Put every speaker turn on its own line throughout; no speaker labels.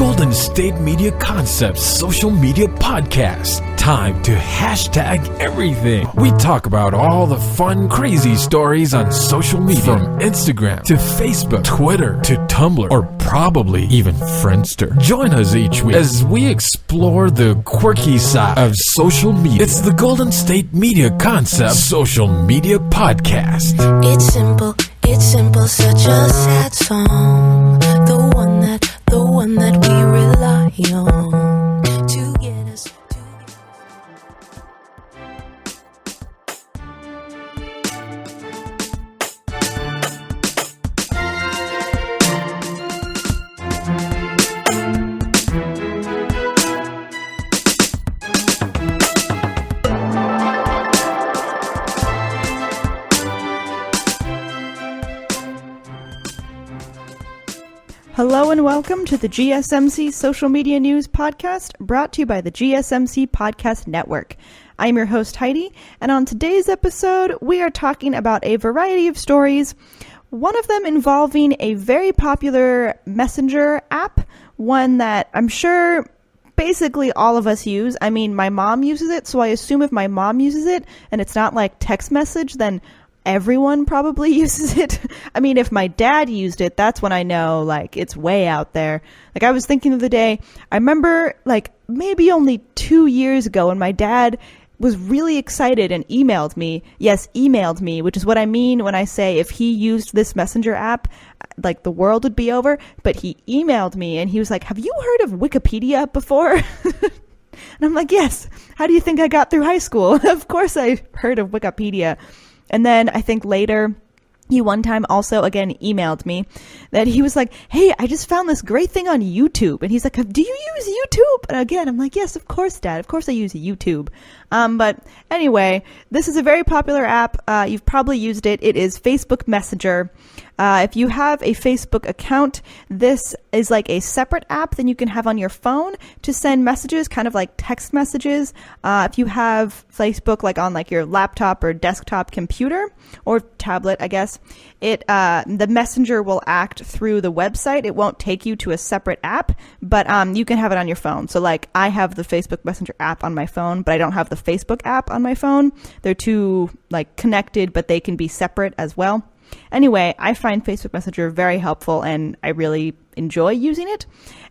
Golden State Media Concepts social media podcast. Time to hashtag everything. We talk about all the fun, crazy stories on social media. From Instagram to Facebook, Twitter to Tumblr, or probably even Friendster. Join us each week as we explore the quirky side of social media. It's the Golden State Media Concepts social media podcast.
It's simple, such a sad song. The one that we rely on to get us.
Hello and welcome to the GSMC Social Media News Podcast, brought to you by the GSMC Podcast Network. I'm your host Heidi, and on today's episode, we are talking about a variety of stories, one of them involving a very popular messenger app, one that I'm sure basically all of us use. I mean, my mom uses it, so I assume if my mom uses it and it's not like text message, then everyone probably uses it. I mean, if my dad used it, that's when I know, like, it's way out there. Like, I was thinking the other day, I remember, like, maybe only 2 years ago when my dad was really excited and emailed me. Yes, emailed me, which is what I mean when I say if he used this messenger app, like, the world would be over. But he emailed me and he was like, have you heard of Wikipedia before? And I'm like, yes. How do you think I got through high school? Of course I heard of Wikipedia. And then I think later, he one time also, again, emailed me that he was like, hey, I just found this great thing on YouTube. And he's like, do you use YouTube? And again, I'm like, yes, of course, Dad. Of course I use YouTube. But anyway, this is a very popular app. You've probably used it. It is Facebook Messenger. If you have a Facebook account, this is like a separate app than you can have on your phone to send messages, kind of like text messages. If you have Facebook like on like your laptop or desktop computer or tablet, I guess, the messenger will act through the website. It won't take you to a separate app, but you can have it on your phone. So like I have the Facebook Messenger app on my phone, but I don't have the Facebook app on my phone. They're two like connected, but they can be separate as well. Anyway, I find Facebook Messenger very helpful and I really enjoy using it.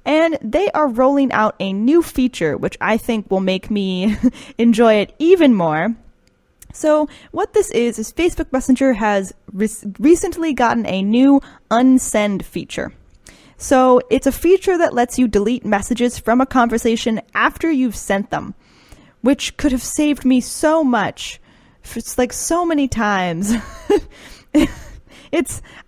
And they are rolling out a new feature, which I think will make me enjoy it even more. So what this is Facebook Messenger has recently gotten a new unsend feature. So it's a feature that lets you delete messages from a conversation after you've sent them, which could have saved me so much. It's like so many times.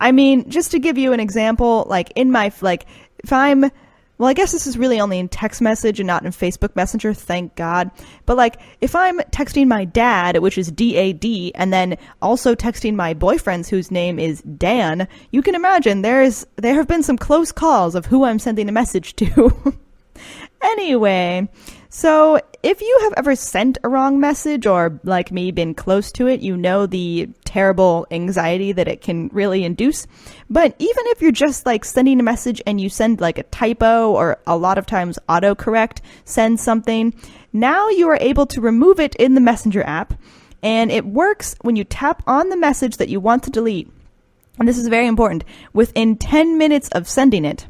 I mean, just to give you an example, like in my, like, if I'm, well, I guess this is really only in text message and not in Facebook Messenger, thank God. But like, if I'm texting my dad, which is DAD, and then also texting my boyfriend's whose name is Dan, you can imagine there have been some close calls of who I'm sending a message to. Anyway, so if you have ever sent a wrong message or, like me, been close to it, you know the terrible anxiety that it can really induce. But even if you're just like sending a message and you send like a typo or a lot of times autocorrect sends something, now you are able to remove it in the Messenger app. And it works when you tap on the message that you want to delete. And this is very important, within 10 minutes of sending it.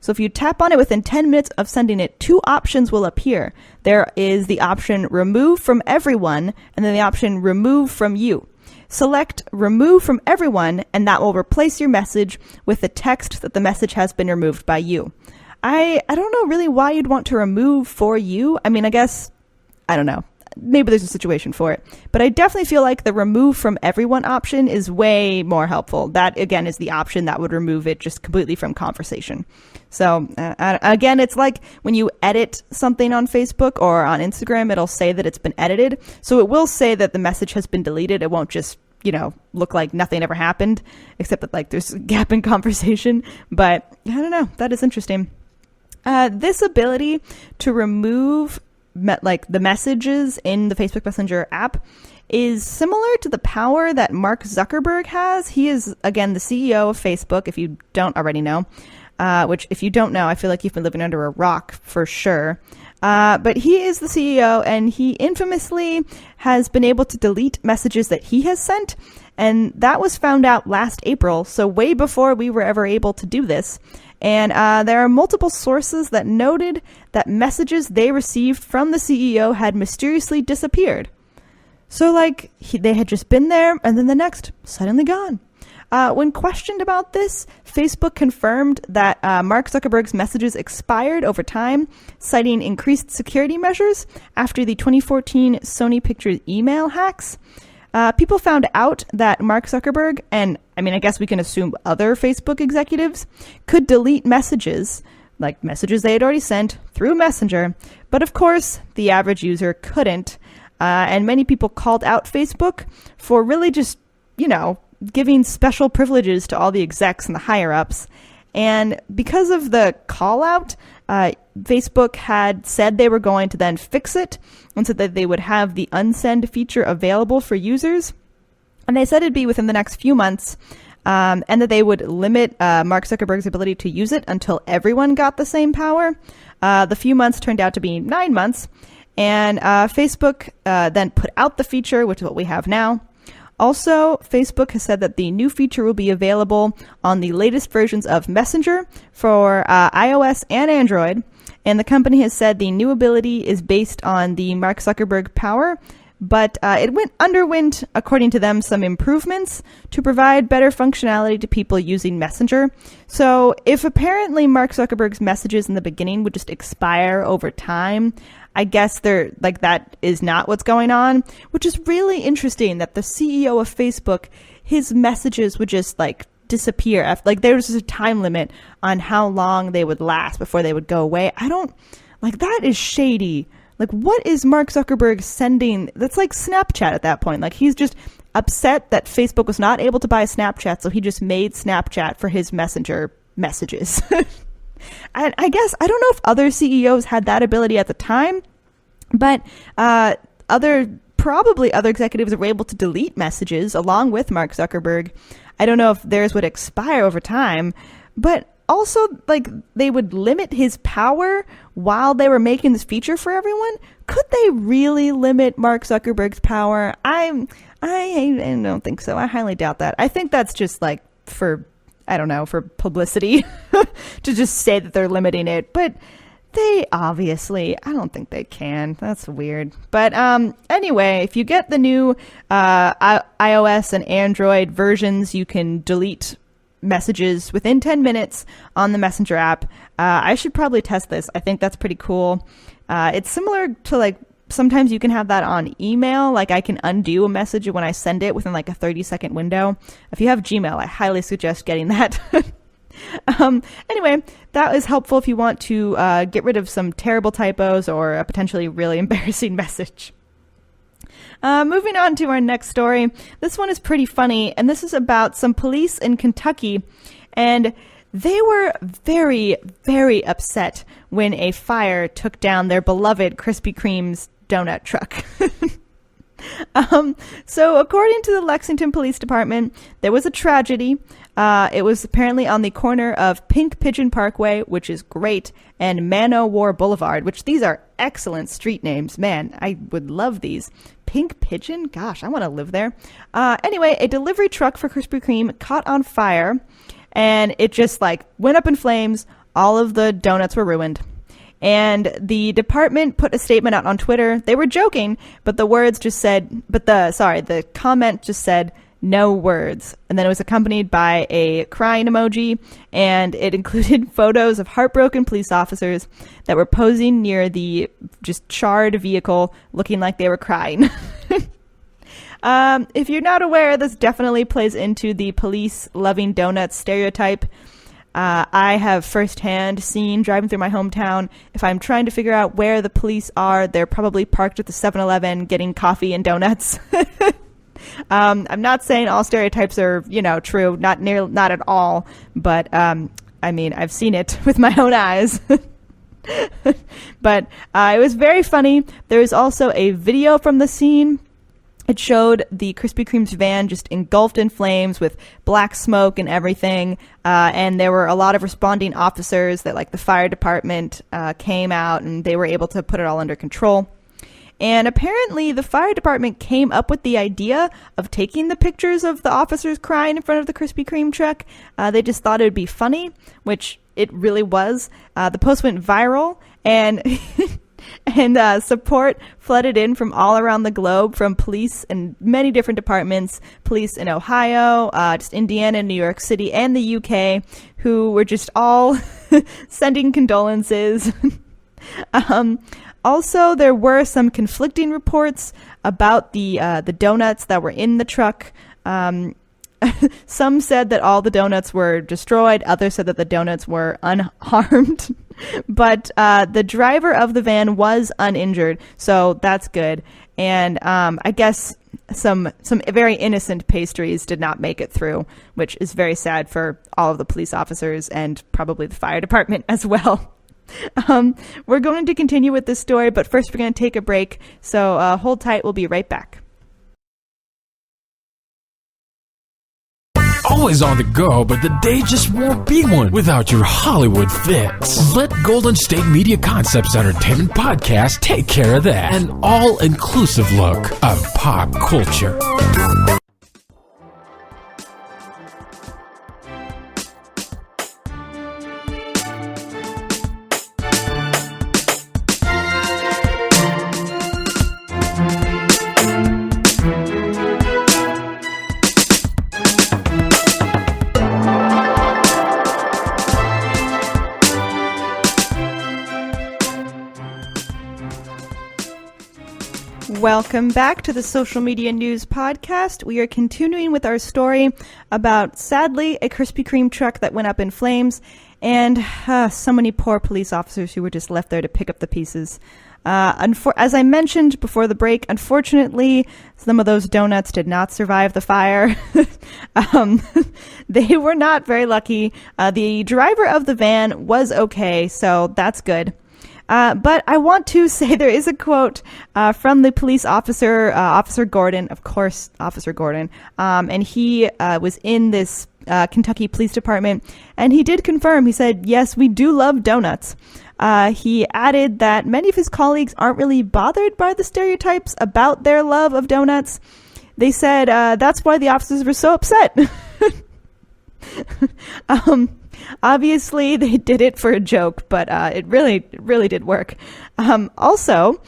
So if you tap on it within 10 minutes of sending it, two options will appear. There is the option remove from everyone and then the option remove from you. Select remove from everyone and that will replace your message with the text that the message has been removed by you. I don't know really why you'd want to remove for you. I mean, I guess, I don't know. Maybe there's a situation for it. But I definitely feel like the remove from everyone option is way more helpful. That, again, is the option that would remove it just completely from conversation. So, again, it's like when you edit something on Facebook or on Instagram, it'll say that it's been edited. So it will say that the message has been deleted. It won't just, look like nothing ever happened, except that, like, there's a gap in conversation. But, I don't know. That is interesting. This ability to remove the messages in the Facebook Messenger app is similar to the power that Mark Zuckerberg has. He is, again, the CEO of Facebook, if you don't already know. which if you don't know, I feel like you've been living under a rock for sure. But he is the CEO, and he infamously has been able to delete messages that he has sent. And that was found out last April, so way before we were ever able to do this. And there are multiple sources that noted that messages they received from the CEO had mysteriously disappeared. So, like, they had just been there, and then the next, suddenly gone. When questioned about this, Facebook confirmed that Mark Zuckerberg's messages expired over time, citing increased security measures after the 2014 Sony Pictures email hacks. People found out that Mark Zuckerberg, and I guess we can assume other Facebook executives, could delete messages, like messages they had already sent, through Messenger. But of course, the average user couldn't. And many people called out Facebook for really just, giving special privileges to all the execs and the higher-ups. And because of the call-out, Facebook had said they were going to then fix it and said that they would have the unsend feature available for users. And they said it'd be within the next few months, and that they would limit Mark Zuckerberg's ability to use it until everyone got the same power. The few months turned out to be 9 months. And Facebook then put out the feature, which is what we have now. Also, Facebook has said that the new feature will be available on the latest versions of Messenger for iOS and Android. And the company has said the new ability is based on the Mark Zuckerberg power, but it underwent, according to them, some improvements to provide better functionality to people using Messenger. So if apparently Mark Zuckerberg's messages in the beginning would just expire over time, I guess that is not what's going on, which is really interesting that the CEO of Facebook, his messages would just disappear. There was a time limit on how long they would last before they would go away. That is shady. What is Mark Zuckerberg sending? That's like Snapchat at that point. He's just upset that Facebook was not able to buy Snapchat, so he just made Snapchat for his Messenger messages. And I guess, I don't know if other CEOs had that ability at the time, but probably other executives were able to delete messages along with Mark Zuckerberg. I don't know if theirs would expire over time, but also, they would limit his power while they were making this feature for everyone. Could they really limit Mark Zuckerberg's power? I don't think so. I highly doubt that. I think that's just for publicity to just say that they're limiting it. But they obviously, I don't think they can. That's weird. But anyway, if you get the new iOS and Android versions, you can delete messages within 10 minutes on the Messenger app. I should probably test this. I think that's pretty cool. It's similar to sometimes you can have that on email. I can undo a message when I send it within a 30-second window. If you have Gmail, I highly suggest getting that. Anyway, that is helpful if you want to get rid of some terrible typos or a potentially really embarrassing message. Moving on to our next story. This one is pretty funny, and this is about some police in Kentucky, and they were very, very upset when a fire took down their beloved Krispy Kreme's donut truck. So according to the Lexington Police Department, there was a tragedy. It was apparently on the corner of Pink Pigeon Parkway, which is great, and Man-O-War Boulevard, which these are excellent street names. Man, I would love these. Pink Pigeon? Gosh, I want to live there. Anyway, a delivery truck for Krispy Kreme caught on fire, and it just went up in flames. All of the donuts were ruined. And the department put a statement out on Twitter. They were joking, but the comment just said, no words. And then it was accompanied by a crying emoji, and it included photos of heartbroken police officers that were posing near the just charred vehicle looking like they were crying. If you're not aware, this definitely plays into the police loving donuts stereotype. I have firsthand seen, driving through my hometown, if I'm trying to figure out where the police are, they're probably parked at the 7-Eleven getting coffee and donuts. I'm not saying all stereotypes are, true, not at all, but I've seen it with my own eyes. But it was very funny. There is also a video from the scene. It showed the Krispy Kreme's van just engulfed in flames with black smoke and everything. And there were a lot of responding officers that, like the fire department, came out and they were able to put it all under control. And apparently the fire department came up with the idea of taking the pictures of the officers crying in front of the Krispy Kreme truck. They just thought it would be funny, which it really was. The post went viral, and and support flooded in from all around the globe from police in many different departments, police in Ohio, just Indiana, New York City, and the UK, who were just all sending condolences. Also, there were some conflicting reports about the donuts that were in the truck. Some said that all the donuts were destroyed. Others said that the donuts were unharmed. But the driver of the van was uninjured, so that's good. And I guess some very innocent pastries did not make it through, which is very sad for all of the police officers and probably the fire department as well. We're going to continue with this story, but first we're going to take a break. So hold tight. We'll be right back.
Always on the go, but the day just won't be one without your Hollywood fix. Let Golden State Media Concepts Entertainment Podcast take care of that. An all-inclusive look of pop culture.
Welcome back to the Social Media News Podcast. We are continuing with our story about, sadly, a Krispy Kreme truck that went up in flames and so many poor police officers who were just left there to pick up the pieces. As I mentioned before the break, unfortunately, some of those donuts did not survive the fire. They were not very lucky. The driver of the van was okay, so that's good. But I want to say there is a quote from the police officer, Officer Gordon, of course, Officer Gordon, and he was in this Kentucky Police Department, and he did confirm, he said, yes, we do love donuts. He added that many of his colleagues aren't really bothered by the stereotypes about their love of donuts. They said that's why the officers were so upset. Obviously, they did it for a joke, but it really did work. Also,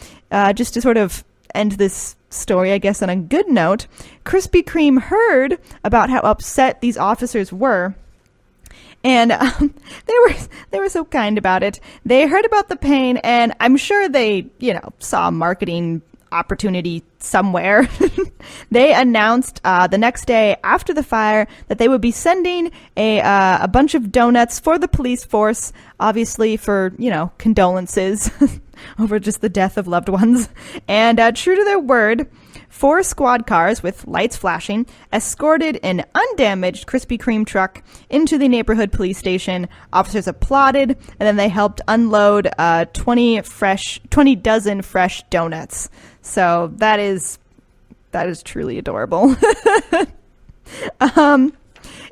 just to sort of end this story, I guess, on a good note, Krispy Kreme heard about how upset these officers were, and they were so kind about it. They heard about the pain, and I'm sure they, saw a marketing opportunity somewhere. They announced the next day after the fire that they would be sending a bunch of donuts for the police force, obviously for, condolences over just the death of loved ones. And true to their word, 4 squad cars with lights flashing escorted an undamaged Krispy Kreme truck into the neighborhood police station. Officers applauded, and then they helped unload 20 dozen fresh donuts. So that is truly adorable.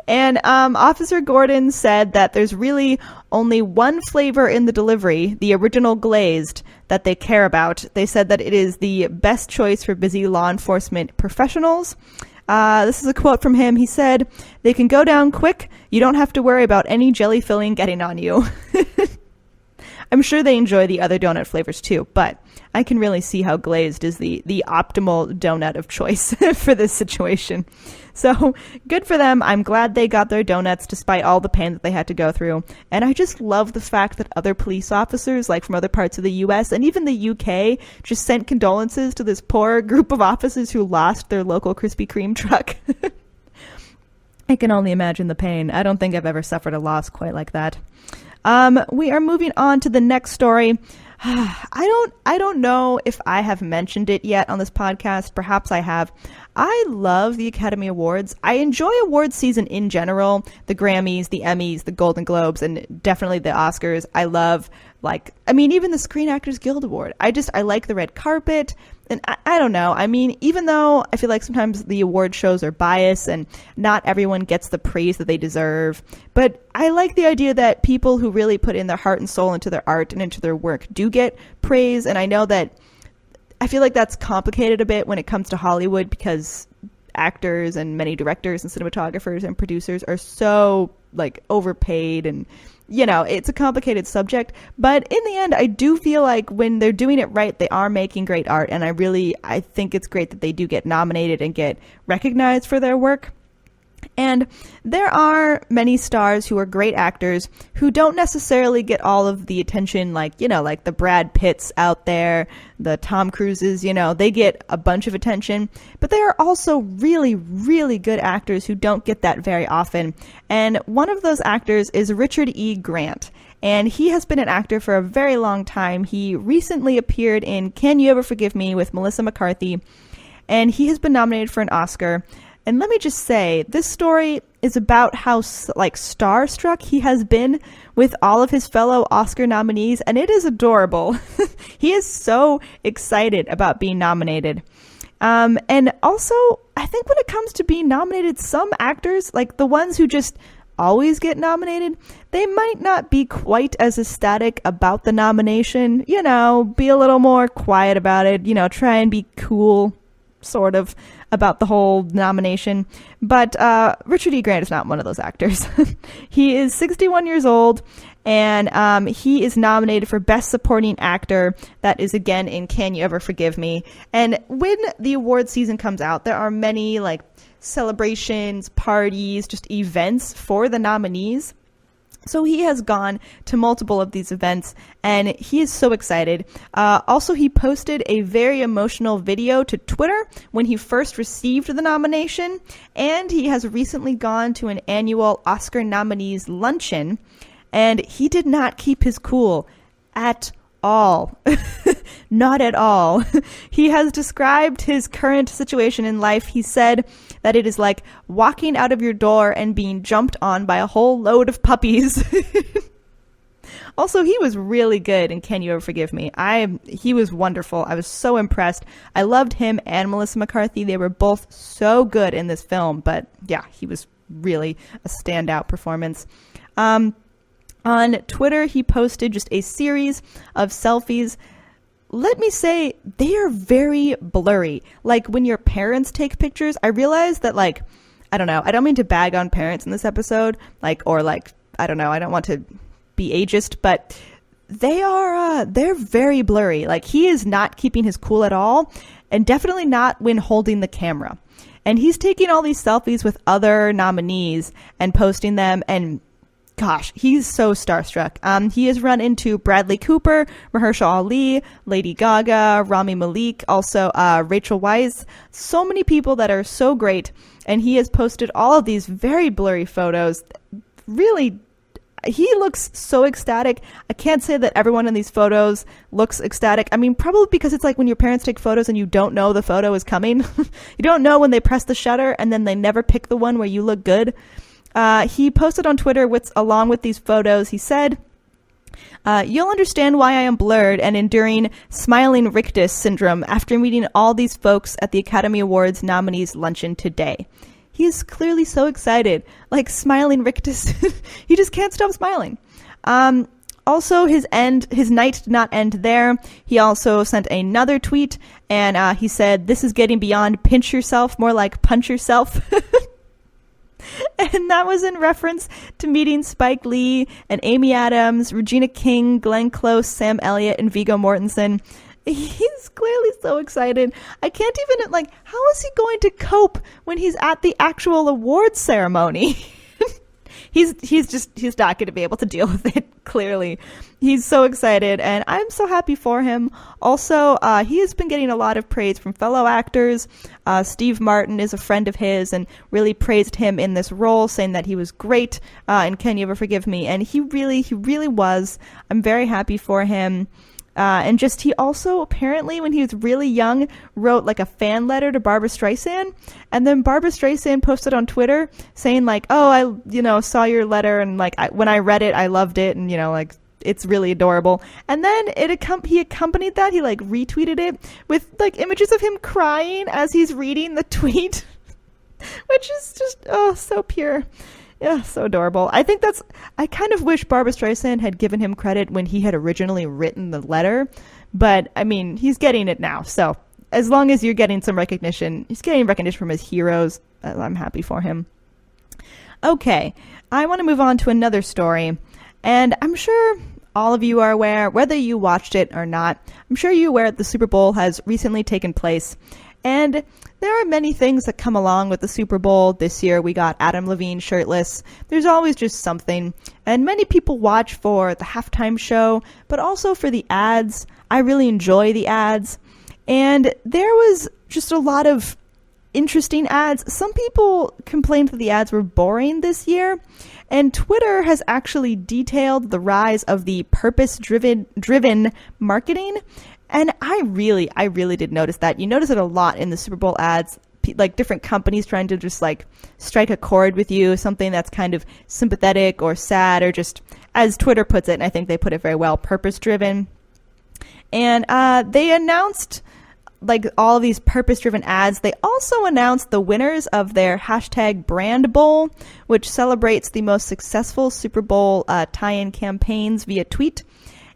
And Officer Gordon said that there's really only one flavor in the delivery, the original glazed, that they care about. They said that it is the best choice for busy law enforcement professionals. This is a quote from him. He said, "They can go down quick. You don't have to worry about any jelly filling getting on you." I'm sure they enjoy the other donut flavors too, but I can really see how glazed is the optimal donut of choice for this situation. So good for them. I'm glad they got their donuts despite all the pain that they had to go through. And I just love the fact that other police officers, like from other parts of the US and even the UK, just sent condolences to this poor group of officers who lost their local Krispy Kreme truck. I can only imagine the pain. I don't think I've ever suffered a loss quite like that. We are moving on to the next story. I don't know if I have mentioned it yet on this podcast. Perhaps I have. I love the Academy Awards. I enjoy awards season in general. The Grammys, the Emmys, the Golden Globes, and definitely the Oscars. I love, even the Screen Actors Guild Award. I like the red carpet. And I don't know. I mean, even though I feel like sometimes the award shows are biased and not everyone gets the praise that they deserve, but I like the idea that people who really put in their heart and soul into their art and into their work do get praise. And I know that I feel like that's complicated a bit when it comes to Hollywood because actors and many directors and cinematographers and producers are so overpaid, and it's a complicated subject. But in the end, I do feel like when they're doing it right, they are making great art, and I think it's great that they do get nominated and get recognized for their work. And there are many stars who are great actors who don't necessarily get all of the attention, like the Brad Pitts out there, the Tom Cruises, they get a bunch of attention. But there are also really, really good actors who don't get that very often. And one of those actors is Richard E. Grant. And he has been an actor for a very long time. He recently appeared in Can You Ever Forgive Me with Melissa McCarthy. And he has been nominated for an Oscar. And let me just say, this story is about how starstruck he has been with all of his fellow Oscar nominees, and it is adorable. He is so excited about being nominated. And also, I think when it comes to being nominated, some actors, like the ones who just always get nominated, they might not be quite as ecstatic about the nomination. Be a little more quiet about it, try and be cool, sort of, about the whole nomination. But Richard E. Grant is not one of those actors. He is 61 years old, and he is nominated for Best Supporting Actor. That is, again, in Can You Ever Forgive Me? And when the award season comes out, there are many celebrations, parties, just events for the nominees. So he has gone to multiple of these events, and he is so excited. Also, he posted a very emotional video to Twitter when he first received the nomination, and he has recently gone to an annual Oscar nominees luncheon, and he did not keep his cool at all. Not at all. He has described his current situation in life. He said that it is like walking out of your door and being jumped on by a whole load of puppies. Also, he was really good in Can You Ever Forgive Me? He was wonderful. I was so impressed. I loved him and Melissa McCarthy. They were both so good in this film. But yeah, he was really a standout performance. On Twitter, he posted just a series of selfies. Let me say, they are very blurry. Like when your parents take pictures, I realize that I don't know. I don't mean to bag on parents in this episode, I don't know. I don't want to be ageist, but they're very blurry. He is not keeping his cool at all, and definitely not when holding the camera. And he's taking all these selfies with other nominees and posting them, and gosh, he's so starstruck. He has run into Bradley Cooper, Mahershala Ali, Lady Gaga, Rami Malek, also Rachel Weisz. So many people that are so great. And he has posted all of these very blurry photos. Really, he looks so ecstatic. I can't say that everyone in these photos looks ecstatic. I mean, probably because it's like when your parents take photos and you don't know the photo is coming. You don't know when they press the shutter and then they never pick the one where you look good. He posted on Twitter along with these photos. He said, you'll understand why I am blurred and enduring smiling rictus syndrome after meeting all these folks at the Academy Awards nominees luncheon today. He is clearly so excited, smiling rictus. He just can't stop smiling. Also, his night did not end there. He also sent another tweet, and he said, "This is getting beyond pinch yourself, more like punch yourself." And that was in reference to meeting Spike Lee and Amy Adams, Regina King, Glenn Close, Sam Elliott, and Viggo Mortensen. He's clearly so excited. I can't even, how is he going to cope when he's at the actual awards ceremony? He's not going to be able to deal with it, clearly. He's so excited, and I'm so happy for him. Also, he has been getting a lot of praise from fellow actors. Steve Martin is a friend of his and really praised him in this role, saying that he was great in Can You Ever Forgive Me? And he really was. I'm very happy for him. And just he also apparently, when he was really young, wrote like a fan letter to Barbra Streisand. And then Barbra Streisand posted on Twitter saying like, oh, I saw your letter and like when I read it, I loved it. And, like, it's really adorable. And then he accompanied that. He like retweeted it with like images of him crying as he's reading the tweet, which is just, so pure. Yeah, so adorable. I kind of wish Barbra Streisand had given him credit when he had originally written the letter, but I mean, he's getting it now. So as long as you're getting some recognition, he's getting recognition from his heroes. I'm happy for him. Okay, I want to move on to another story, and I'm sure all of you are aware, whether you watched it or not, I'm sure you're aware that the Super Bowl has recently taken place. And there are many things that come along with the Super Bowl. This year we got Adam Levine shirtless. There's always just something. And many people watch for the halftime show, but also for the ads. I really enjoy the ads. And there was just a lot of interesting ads. Some people complained that the ads were boring this year. And Twitter has actually detailed the rise of the purpose-driven marketing. And I really did notice that. You notice it a lot in the Super Bowl ads, like different companies trying to just like strike a chord with you, something that's kind of sympathetic or sad or just, as Twitter puts it, and I think they put it very well, purpose-driven. And they announced like all of these purpose-driven ads. They also announced the winners of their hashtag Brand Bowl, which celebrates the most successful Super Bowl tie-in campaigns via tweet.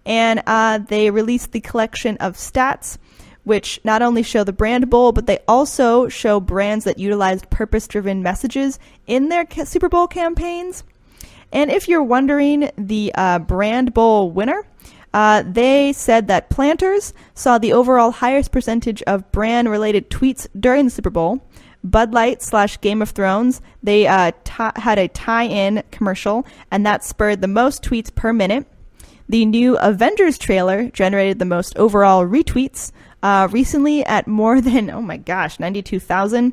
And they released the collection of stats, which not only show the Brand Bowl, but they also show brands that utilized purpose-driven messages in their Super Bowl campaigns. And if you're wondering, the Brand Bowl winner, they said that Planters saw the overall highest percentage of brand-related tweets during the Super Bowl. Bud Light / Game of Thrones, they had a tie-in commercial, and that spurred the most tweets per minute. The new Avengers trailer generated the most overall retweets recently at more than, 92,000.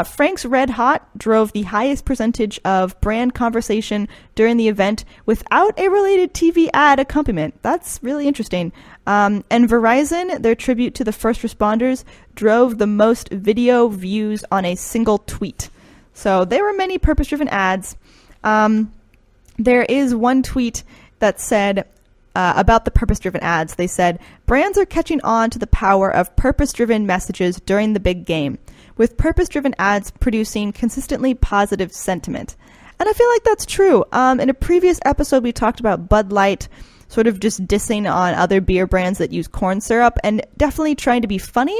Frank's Red Hot drove the highest percentage of brand conversation during the event without a related TV ad accompaniment. That's really interesting. And Verizon, their tribute to the first responders, drove the most video views on a single tweet. So there were many purpose-driven ads. There is one tweet that said about the purpose-driven ads. They said, brands are catching on to the power of purpose-driven messages during the big game, with purpose-driven ads producing consistently positive sentiment. And I feel like that's true. In a previous episode, we talked about Bud Light sort of just dissing on other beer brands that use corn syrup and definitely trying to be funny.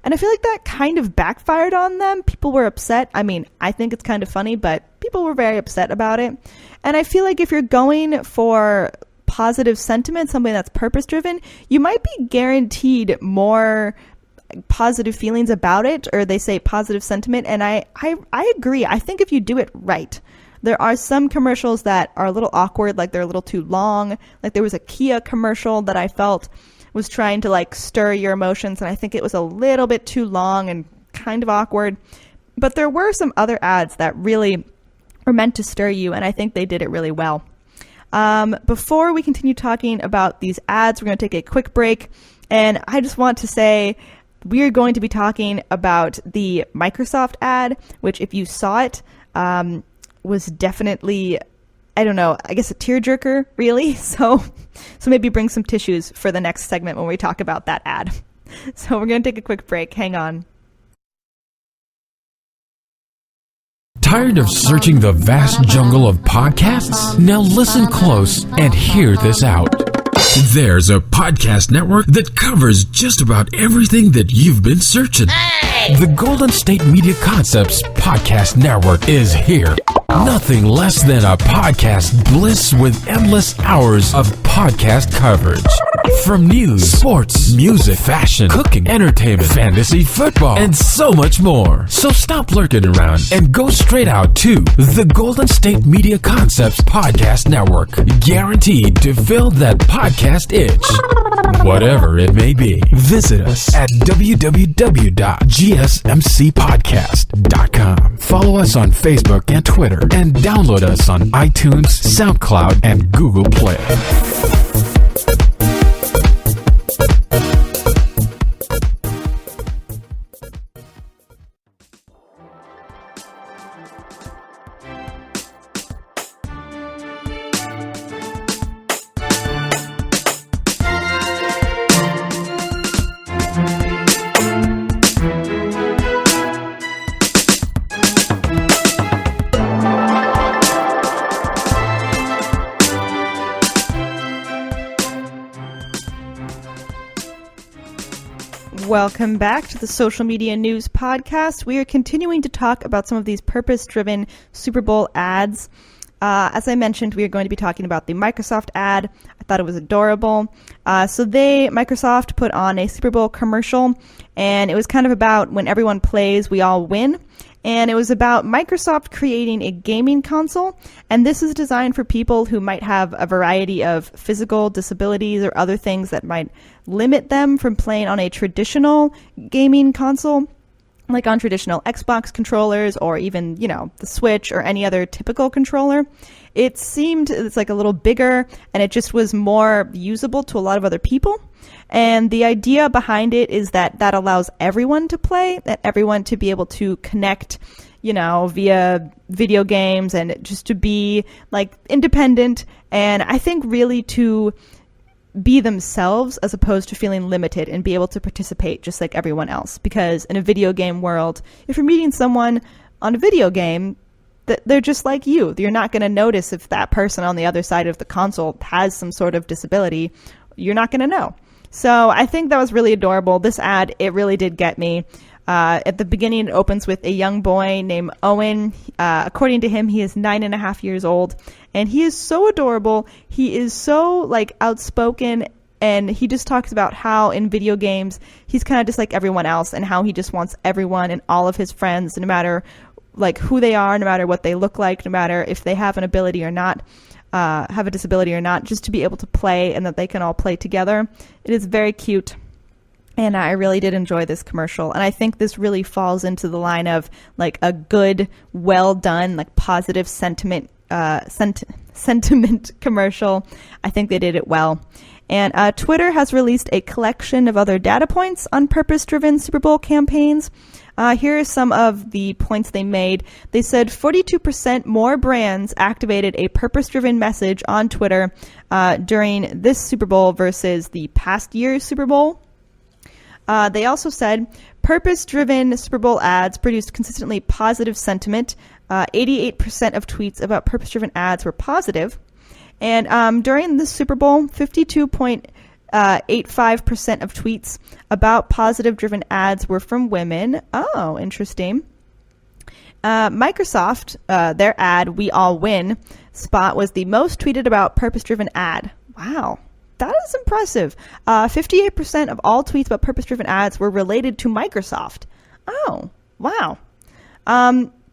And I feel like that kind of backfired on them. People were upset. I mean, I think it's kind of funny, but people were very upset about it. And I feel like if you're going for positive sentiment, something that's purpose-driven, you might be guaranteed more positive feelings about it, or they say positive sentiment. And I agree. I think if you do it right, there are some commercials that are a little awkward, like they're a little too long. Like there was a Kia commercial that I felt was trying to like stir your emotions, and I think it was a little bit too long and kind of awkward. But there were some other ads that really were meant to stir you, and I think they did it really well. Before we continue talking about these ads, we're going to take a quick break, and I just want to say we are going to be talking about the Microsoft ad, which if you saw it, was definitely, I don't know, I guess a tearjerker, really. So maybe bring some tissues for the next segment when we talk about that ad. So we're going to take a quick break. Hang on.
Tired of searching the vast jungle of podcasts? Now listen close and hear this out. There's a podcast network that covers just about everything that you've been searching. Hey! The Golden State Media Concepts Podcast Network is here. Nothing less than a podcast bliss with endless hours of podcast coverage. From news, sports, music, fashion, cooking, entertainment, fantasy, football, and so much more. So stop lurking around and go straight out to the Golden State Media Concepts Podcast Network. Guaranteed to fill that podcast itch. Whatever it may be. Visit us at www.gsmcpodcast.com. Follow us on Facebook and Twitter, and download us on iTunes, SoundCloud, and Google Play.
Welcome back to the Social Media News Podcast. We are continuing to talk about some of these purpose-driven Super Bowl ads. As I mentioned, we are going to be talking about the Microsoft ad. I thought it was adorable. Microsoft put on a Super Bowl commercial, and it was kind of about when everyone plays, we all win. And it was about Microsoft creating a gaming console, and this is designed for people who might have a variety of physical disabilities or other things that might limit them from playing on a traditional gaming console, like on traditional Xbox controllers or even, the Switch or any other typical controller. It's like a little bigger, and it just was more usable to a lot of other people. And the idea behind it is that allows everyone to play, that everyone to be able to connect, via video games and just to be like independent. And I think really to be themselves as opposed to feeling limited and be able to participate just like everyone else. Because in a video game world, if you're meeting someone on a video game, they're just like you. You're not going to notice if that person on the other side of the console has some sort of disability. You're not going to know. So I think that was really adorable. This ad, it really did get me. At the beginning, it opens with a young boy named Owen. According to him, he is 9.5 years old, and he is so adorable. He is so outspoken, and he just talks about how in video games he's kind of just like everyone else, and how he just wants everyone and all of his friends, no matter who they are, no matter what they look like, no matter if they have an ability or not. Have a disability or not, just to be able to play and that they can all play together. It is very cute, and I really did enjoy this commercial. And I think this really falls into the line of a good, well done, positive sentiment commercial. I think they did it well. And Twitter has released a collection of other data points on purpose-driven Super Bowl campaigns. Here are some of the points they made. They said 42% more brands activated a purpose-driven message on Twitter during this Super Bowl versus the past year's Super Bowl. They also said purpose-driven Super Bowl ads produced consistently positive sentiment. 88% of tweets about purpose-driven ads were positive. And during the Super Bowl, 52.85% of tweets about positive-driven ads were from women. Oh, interesting. Microsoft, their ad, We All Win spot was the most tweeted about purpose-driven ad. Wow, that is impressive. 58% of all tweets about purpose-driven ads were related to Microsoft. Oh, wow.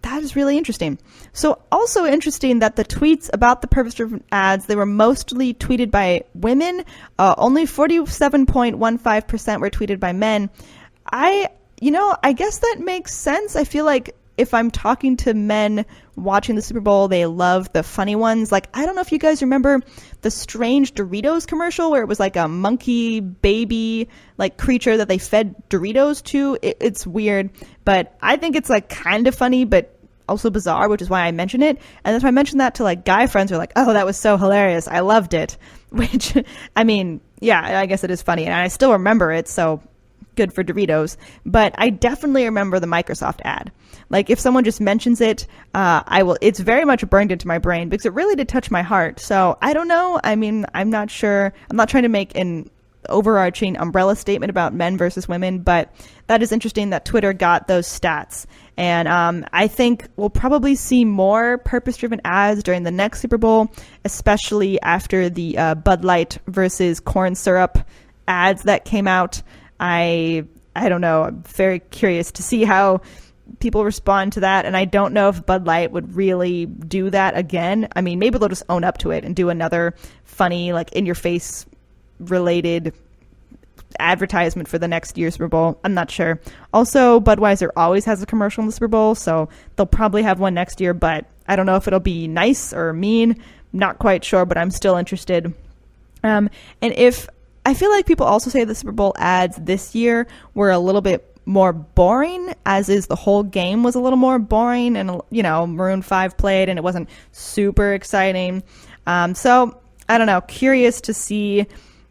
That is really interesting. So also interesting that the tweets about the purpose-driven ads, they were mostly tweeted by women. Only 47.15% were tweeted by men. I guess that makes sense. I feel like if I'm talking to men watching the Super Bowl, they love the funny ones. I don't know if you guys remember the strange Doritos commercial where it was a monkey baby creature that they fed Doritos to. It's weird, but I think it's kind of funny, but also bizarre, which is why I mention it. And if I mention that to guy friends, are oh, that was so hilarious, I loved it. Which, I mean, yeah, I guess it is funny, and I still remember it, so good for Doritos. But I definitely remember the Microsoft ad. If someone just mentions it, it's very much burned into my brain because it really did touch my heart. So I don't know. I mean, I'm not sure. I'm not trying to make an overarching umbrella statement about men versus women, but that is interesting that Twitter got those stats. And I think we'll probably see more purpose-driven ads during the next Super Bowl, especially after the Bud Light versus corn syrup ads that came out. I don't know. I'm very curious to see how people respond to that. And I don't know if Bud Light would really do that again. I mean, maybe they'll just own up to it and do another funny, in-your-face related advertisement for the next year's Super Bowl. I'm not sure. Also, Budweiser always has a commercial in the Super Bowl, so they'll probably have one next year, but I don't know if it'll be nice or mean. Not quite sure, but I'm still interested. And if I feel like people also say the Super Bowl ads this year were a little bit more boring, as is the whole game was a little more boring, and Maroon 5 played and it wasn't super exciting. So I don't know, curious to see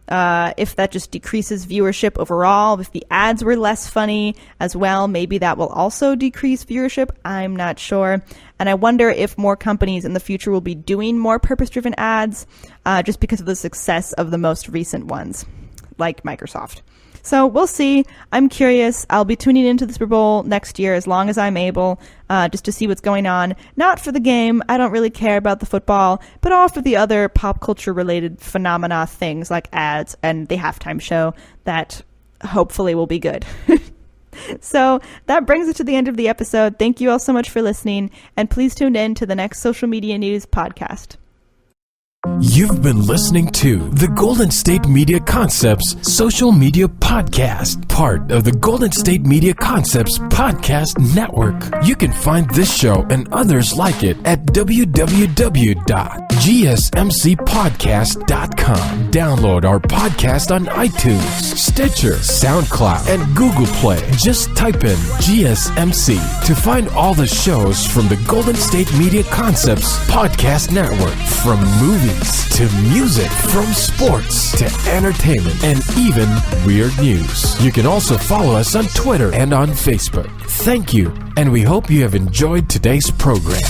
if that just decreases viewership overall. If the ads were less funny as well, maybe that will also decrease viewership. I'm not sure. And I wonder if more companies in the future will be doing more purpose-driven ads just because of the success of the most recent ones, like Microsoft. So we'll see. I'm curious. I'll be tuning into the Super Bowl next year as long as I'm able, just to see what's going on. Not for the game. I don't really care about the football, but all for the other pop culture related phenomena, things like ads and the halftime show that hopefully will be good. So that brings us to the end of the episode. Thank you all so much for listening, and please tune in to the next Social Media News podcast.
You've been listening to the Golden State Media Concepts Social Media Podcast, part of the Golden State Media Concepts Podcast Network. You can find this show and others like it at www.gsmcpodcast.com. Download our podcast on iTunes, Stitcher, SoundCloud, and Google Play. Just type in GSMC to find all the shows from the Golden State Media Concepts Podcast Network, from movies to music, from sports to entertainment, and even weird news. You can also follow us on Twitter and on Facebook. Thank you, and we hope you have enjoyed today's program.